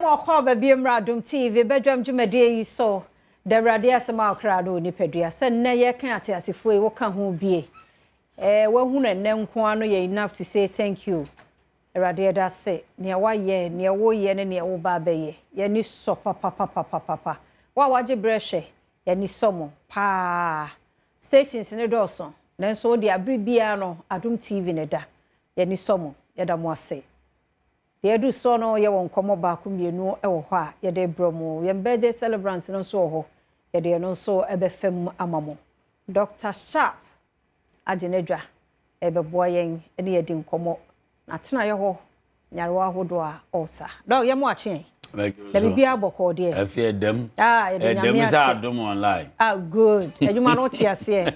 Mo ba bi mradum TV bedwam dwumade yi so the radio asema akra do ni pedua se nne ye kan ate asefo e wo ka ho bie wa hu na nne nko ano ye enough to say thank you radio da se ne wa ye ne wo ye ne wo ba ba ye ni so papa wa waje breshe ye ni somo pa stations ne do so nanso de abribia no adum TV ne da ye ni somo ye da mo ase ye do so no ye won komo ba ku mienu e wo ho a ye de bromo ye birthday celebrants no so ho ye de no so e be fam amamo Dr. Sharp agenedwa e be boyen ene ye din komo na tena ye ho nyarewa hodo a osa do ye mo ache da bibia boko de e fe dem ye de nyame ase adom online good adwuma no ti ase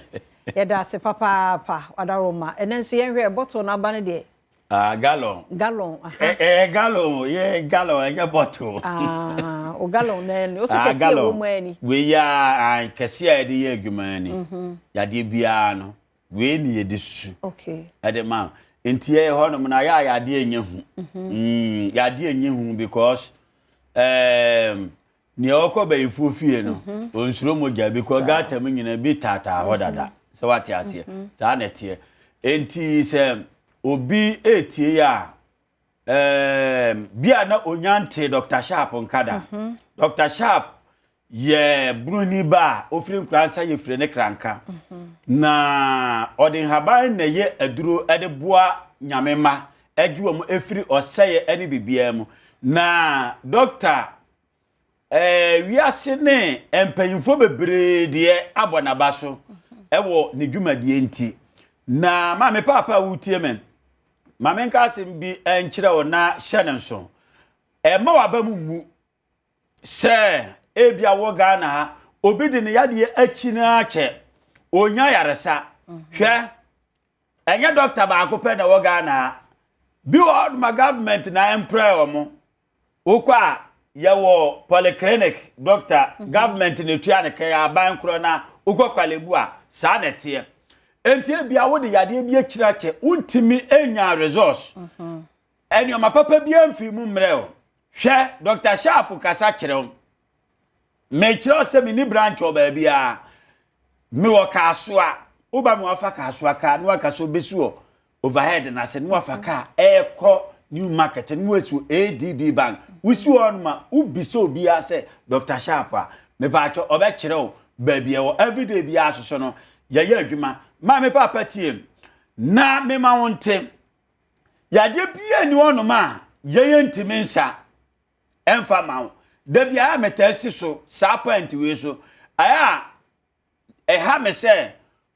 ye da se papa wadaroma enenso ye hwe bottle na ba ne de gallon gallon ye bottle o gallon na o se kese wo mu ani we ya kese a de ye adwuma ani ya de bia no we ni ye de su okay ade ma enti ye ho no na ya de enye hu ya de enye hu because ni okọ ba ifu fie no onsuro moja because gata mu nyina bi tata ho dada se wate ase sa na tie enti se obi etie ya bia na onyante Dr. Sharp nkada Dr. Sharp ye bruni ba ofiri nkransa ye fire ne kranka na odin haban na ye aduro ede boa nyamema ejuo mu efiri oseye ene bibia mu na Dr. wiase ne empanyimfo bebre de abonaba so ewo ne dwumadie nti na ma me papa wutie men ma me nka asem bi enkyere wo na hye ne nso ma waba mu se ebia wo Ghana ha obi de ne yade achi na ache onya yaresa hwe enye doctor ba akopɛ na wo Ghana bi wo ma government na employ omo okwa ye wo polyclinic doctor government ne tua ne kai aban kro na okwa kwalebu a sa na tie enti bia wo de yade bi akira che untimi enya resource eni o mapapa bi amfi mu mreo hwe Dr. Sharp kasa kire me kire se mi ni branch oba bia mi wo kaso a uba mi wafa kaso aka no aka so besu overhead na se no wafa ka eko new market no wesu ADB bank wisu on ma ubiso obi ase Dr. Sharp a me ba cho oba kire o ba bia wo everyday bia asoso no ye adwuma ma me papa tie na me ma wonte ya de bia ni wono ma ye ntimi nsa emfa ma da bia metasi so sa point we so aya ha me se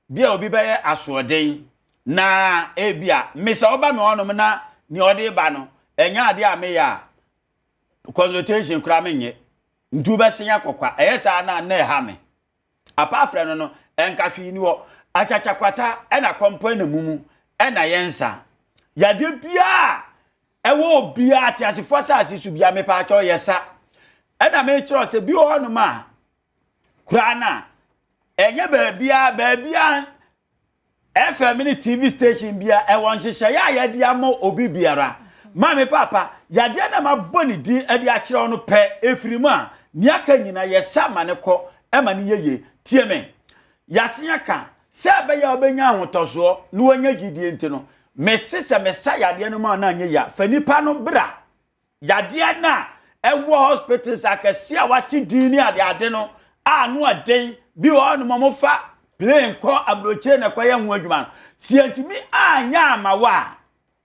bia obi be asoden na ebia me se oba me wono na ni ode ba no enya ade a me ya consultation kura me nye ntu be senya kokwa sa na ha me apa afre no enkahwe ni wo achachakwata ena kompo na mumu ena yensa yade bia ewo bia atiasefo saasi su bia me pa cho yesa ena me kiro se bi ho no ma kura na enye baabia FM ni TV station bia ewon hyehyɛ ya yade amo obi biara ma me papa yade na ma boni di ade akire no pe efirimu a niaka nyina yesa ma ne kɔ ema ne yeye tie me yasenya ka se be ya obenya ahotoso no wanya gidie nti no mesese mesa yade no ma na anye ya fanipa no bra yade na ewo hospitals akase a wati dini ade no anu aden bi wo no mofa plane ko abroche na kwa ya hu adwuma no si antimi anya amawa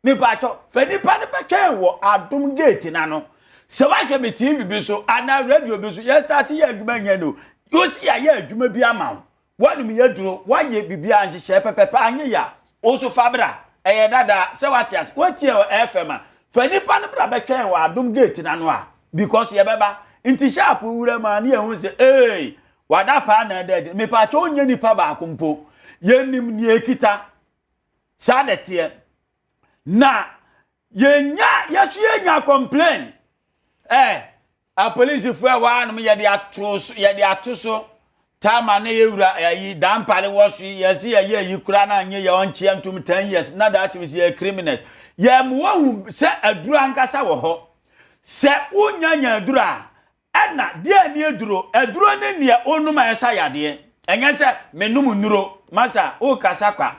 me pacho fanipa no betwen wo adom gate na no se wa hwe me TV bi so ana radio bi so ye start ya adwuma nya no yo si ya adwuma bi ama wanu mi yeduro waye bibia anhyehyɛ pepepe anye ya oso fabra dada se watias watie FM a fanipa no bra betwen wa adom gate na no a because ye beba nti Sharp wura ma na ehun se wada pa na dead me pa cho nya nipa ba akompo yenim ni ekita sa detie na yenya complain a police fu wa no ye de atoso tama na yewura yi dampale wosu yesi ye yi kura na anye ye onche antum 10 years na that means ye criminals ye mo hu se adura nkasa wo ho se unyanya dura ana dia ni eduro ne ne onuma esa yade enye se menum nuro masa o kasa kwa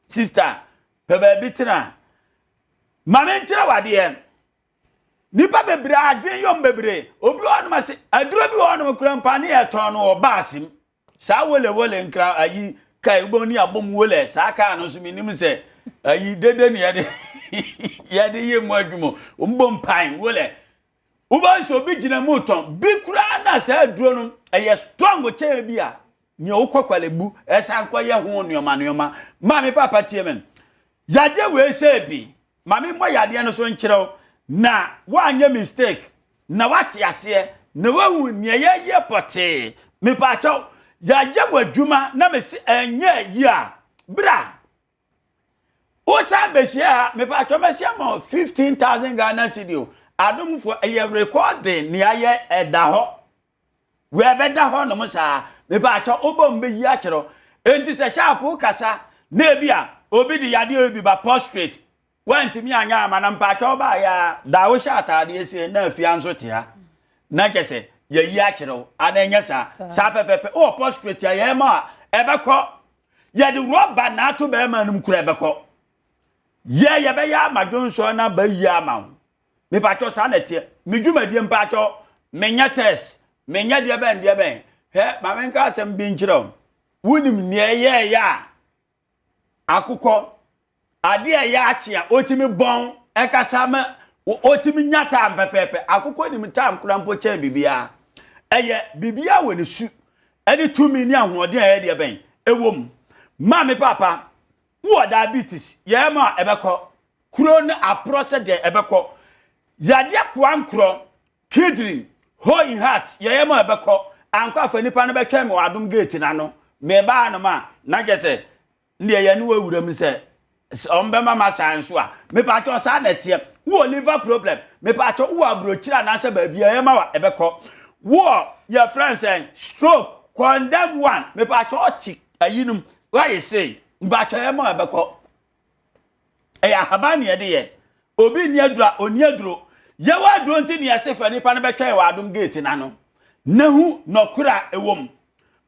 sister bebe bitina mame nchira wade nipa bebre adwen yom bebre obi onuma se aduro bi onuma kura mpane e ton no obasim sa wole nkra ayi kai boni abom wole sa ka no so minim se ayi dede ne yade yemu adwumo mbom pan wole uba so bi gina muton bi kura na sa aduro no eye strong che bia ni okokwalebu esa nkoye ho nneoma mami papa tie men yade we se bi mami mo yade no so nkyerɛw na wanye mistake na wate ase na wahu niye pote me pa chaw yade wadwuma na me si enye yi a bra osa behia me pa chaw me sia mo 15,000 Ghana cedi adom for a recording ni aye eda ho we beda ho no mo sa me pa chaw obom be yi a kyerɛw enti se sharp kasa na bia obi di yade obi ba prostrate wanti mi anya amana mpacha oba ya da wo sha atade esi na afia nso te ha na kese ye yi a kyerɛw ananya sa pepepe o prostrate ya ma ebekɔ ye di roba na to be ma num kura ebekɔ ye be ya madwonso na ba yi ama me pacho sa na tie me dwumadie mpacho menya test menya de ben he ma menka asem bi nkyerɛw wunim ne ye ya akukɔ ade ya achia otimi bon ekasa ma otimi nyata mpepepe akukɔ nim tam krampo cha bibia eye bibia woni su ene 2 mini ahode aye de ben ewom ma me papa wo diabetes ye ma ebekɔ kuro ne aprose de ebekɔ yade kwankro kidney hole in heart ye ma ebekɔ anko afa nipa no betwa me wadom gate na no me ba no ma na gese ndi ye ne wawuram se ombema ma sanso a me pa cho sa na tie wo liver problem me pa cho wo abrochira na se ba bia ma wa ebekɔ wo your friends and stroke condemn one me pa cho chi ayinum why say mba cho ma ebekɔ eya habani ye de ye obi ni adura oni aduro ye wa aduro nti ni asefa nipa no betwa wa adom gate na no nahu nokura ewom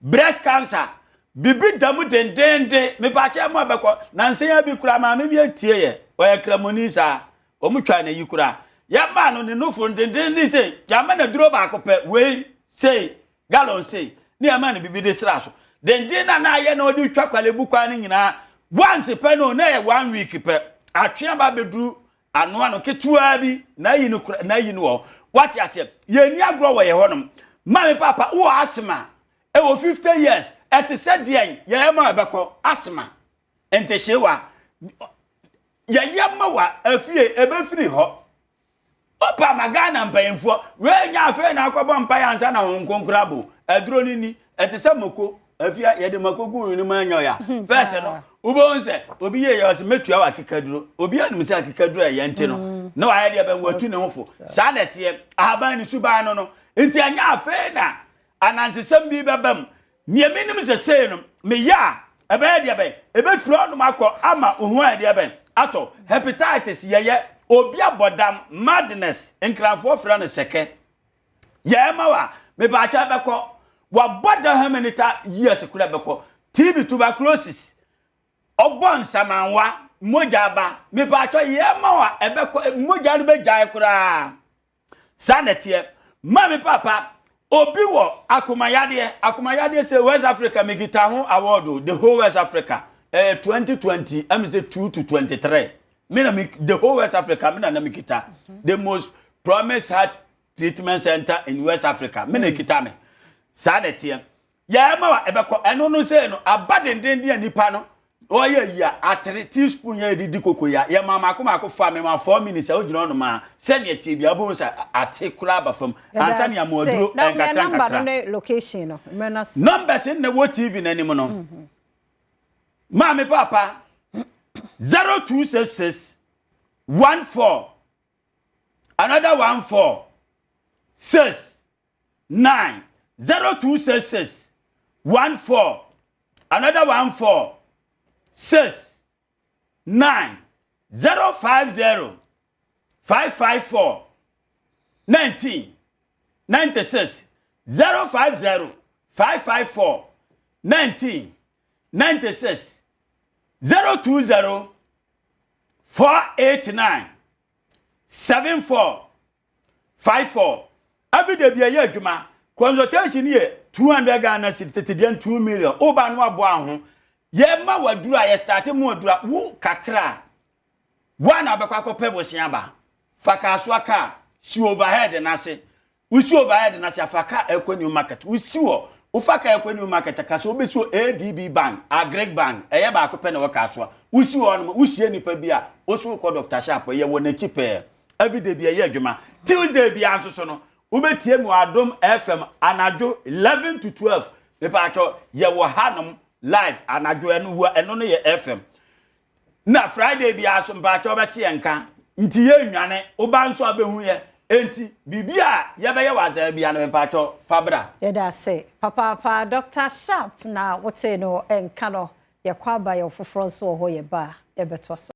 breast cancer bibi damu dendende me pa che mo abekɔ na nsen bi kura ma me bi atie ye oya kramoni sa omutwa na yi kura ya ma no ne nofo dendende se ya ma na duro ba akopɛ we say gallon say ne ya ma na bibi de sra so dendende na ye na odi twa kwalebu kwa ne nyina once pe no na ye 1 week pe atwe ba beduru ano ketua bi na yi no kura na yi no wo what ya say ye ni agro wo ye honom ma me papa wo asma e wo 50 years eti said yen ye ma ebekɔ asma ente hyewa ye ma wa afie ebefiri ho opa magana mpayemfo we nya afi na akɔbɔ mpaya ansa na honkonkura bo aduro ni eti se moko afia ye de makogu ni manyo ya first no ubo nse obi ye ya metua wa kekaduro obi anum se akekaduro ye nti no na wa ye de ben watu ne hofo sa na tie aban ni suban no enti anya afi na anansesem bi bebam nie minim se sei no me ya ebe de ben ebe firo no makɔ ama ohu ade ben ato hepatitis ye obi abodam madness enkrafo fira no seke ye ma wa me ba cha bekɔ wa boda how many years kula bekɔ TB tuberculosis obon samanwa moja ba me ba cha ye ma wa ebekɔ moja no be jai kura sanetie ma me papa obi wo akumayade say West Africa megita ho award the whole West Africa 2020 am say 2 to 23 the whole West Africa me na megita the most promised heart treatment center in West Africa me na kita me sadetie ya ma wa ebekɔ eno no say no abadenden dia nipa no oye ya atre teaspoon ya didi kokoya ya mama akoma fa me ma 4 minutes o gina no ma se ne tie bia bo sa ate kura ba fam ansa ne amaduro enkatra number no location no menas numbers in the wo TV na nim no ma me papa 0266 14 another 14 6 9 0266 14 another 14 6 9 050 554 19 96 050 554 19 96 020 489 7454. Every day be a year juma. Consultation here 200 Ghana cedis 2 million. Oba no abo aho. Ye ma wadura ye start mu wadura wo kakra. One abekwa kope bosia ba. Faka so aka si overhead na se. We see overhead na se afaka equity market. We see wo ufaka equity market ka so obeso ADB bank, Agreg bank. Eye ba kope na waka so. We see wo no we see nipa bia oso ko Dr. Sharp ye wo na chipe. Every day be a year juma. Tuesday be anso so no. Ubetie mu Adom FM anajo 11 to 12. Pepa to ye wo hanom live anajo eno no ye FM. Na Friday bi aso mba cho beti enka. Nti ye nwane oba nso abehu ye. Enti bibia ye be ye waza bia no mba cho fabra. Ye da say papa Dr. Sharp na wote no enka no ye kwaba ye foforo so ho ye ba e beto so.